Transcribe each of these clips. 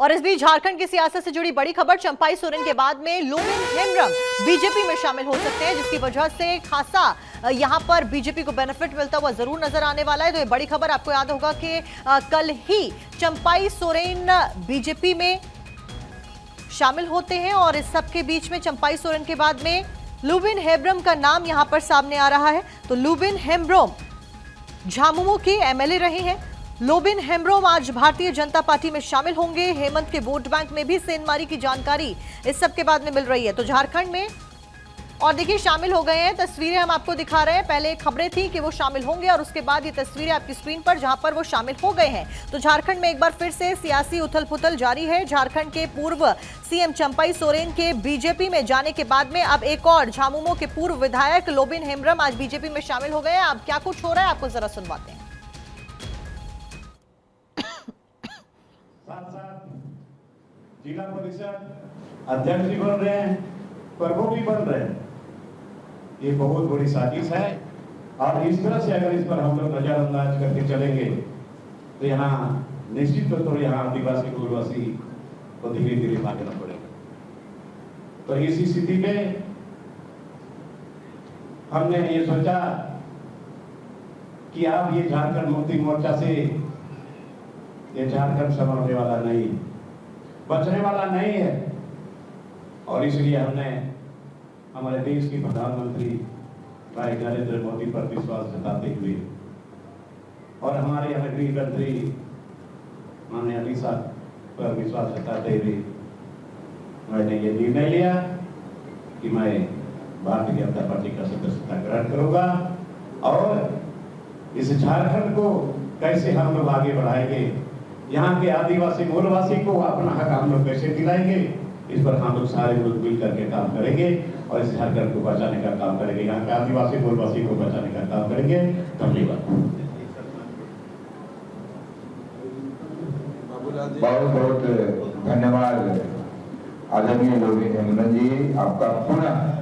और इस बीच झारखंड की सियासत से जुड़ी बड़ी खबर, चंपाई सोरेन के बाद में लोबिन हेम्ब्रम बीजेपी में शामिल हो सकते हैं, जिसकी वजह से खासा यहां पर बीजेपी को बेनिफिट मिलता हुआ जरूर नजर आने वाला है। तो ये बड़ी खबर, आपको याद होगा कि कल ही चंपाई सोरेन बीजेपी में शामिल होते हैं और इस सब के बीच में चंपाई सोरेन के बाद में लोबिन हेम्ब्रम का नाम यहां पर सामने आ रहा है। तो लोबिन हेम्ब्रम झामुमो के एमएलए रहे हैं। लोबिन हेम्ब्रम आज भारतीय जनता पार्टी में शामिल होंगे। हेमंत के वोट बैंक में भी सेंधमारी की जानकारी इस सब के बाद में मिल रही है। तो झारखंड में और देखिए शामिल हो गए हैं, तस्वीरें हम आपको दिखा रहे हैं। पहले खबरें थी कि वो शामिल होंगे और उसके बाद ये तस्वीरें आपकी स्क्रीन पर जहां पर वो शामिल हो गए हैं। तो झारखंड में एक बार फिर से सियासी उथल-पुथल जारी है। झारखंड के पूर्व सीएम चंपाई सोरेन के बीजेपी में जाने के बाद में अब एक और झामुमो के पूर्व विधायक लोबिन हेम्ब्रम आज बीजेपी में शामिल हो गए हैं। अब क्या कुछ हो रहा है आपको जरा सुनवाते हैं। जिला परिषद अध्यक्ष भी बन रहे हैं, प्रमुख भी बन रहे हैं। ये बहुत बड़ी साजिश है और इस तरह से अगर इस पर हम लोग नजरअंदाज करके चलेंगे तो यहाँ निश्चित तौर पर यहाँ आदिवासी कुलवासी को धीरे धीरे भागना पड़ेगा। तो इस स्थिति में हमने ये सोचा कि अब ये झारखंड मुक्ति मोर्चा से ये झारखंड संभलने वाला नहीं, बचने वाला नहीं है। और इसलिए हमने हमारे देश के प्रधानमंत्री भाई नरेंद्र मोदी पर विश्वास जताते हुए और हमारे यहाँ गृह मंत्री माननीय अमित शाह पर विश्वास जताते हुए मैंने ये निर्णय लिया कि मैं भारतीय जनता पार्टी का सदस्यता ग्रहण करूंगा और इस झारखंड को कैसे हम लोग आगे बढ़ाएंगे, यहाँ के आदिवासी मूलवासी को अपना हक हम लोग कैसे दिलाएंगे, इस पर हम लोग सारे लोग मिल करके काम करेंगे और इस झारखंड को बचाने का काम करेंगे, यहाँ के आदिवासी मूलवासी को बचाने का काम करेंगे। धन्यवाद। बहुत बहुत धन्यवाद आदरणीय लोबिन हेम्ब्रम जी, आपका पुनः।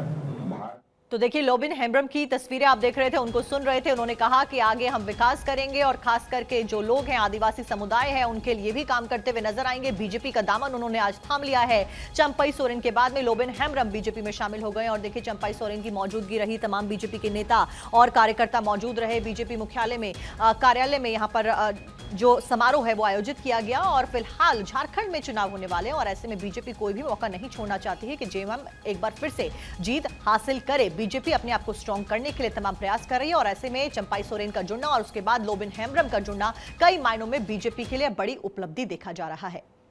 तो देखिए लोबिन हेम्ब्रम की तस्वीरें आप देख रहे थे, उनको सुन रहे थे। उन्होंने कहा कि आगे हम विकास करेंगे और खास करके जो लोग हैं आदिवासी समुदाय है उनके लिए भी काम करते हुए नजर आएंगे। बीजेपी का दामन उन्होंने आज थाम लिया है। चंपाई सोरेन के बाद में लोबिन हेम्ब्रम बीजेपी में शामिल हो गए और देखिए चंपाई सोरेन की मौजूदगी रही, तमाम बीजेपी के नेता और कार्यकर्ता मौजूद रहे। बीजेपी मुख्यालय में कार्यालय में यहाँ पर जो समारोह है वो आयोजित किया गया और फिलहाल झारखंड में चुनाव होने वाले हैं और ऐसे में बीजेपी कोई भी मौका नहीं छोड़ना चाहती है कि जेएमएम एक बार फिर से जीत हासिल करे। बीजेपी अपने आप को स्ट्रांग करने के लिए तमाम प्रयास कर रही है और ऐसे में चंपाई सोरेन का जुड़ना और उसके बाद लोबिन हेम्ब्रम का जुड़ना कई मायनों में बीजेपी के लिए बड़ी उपलब्धि देखा जा रहा है।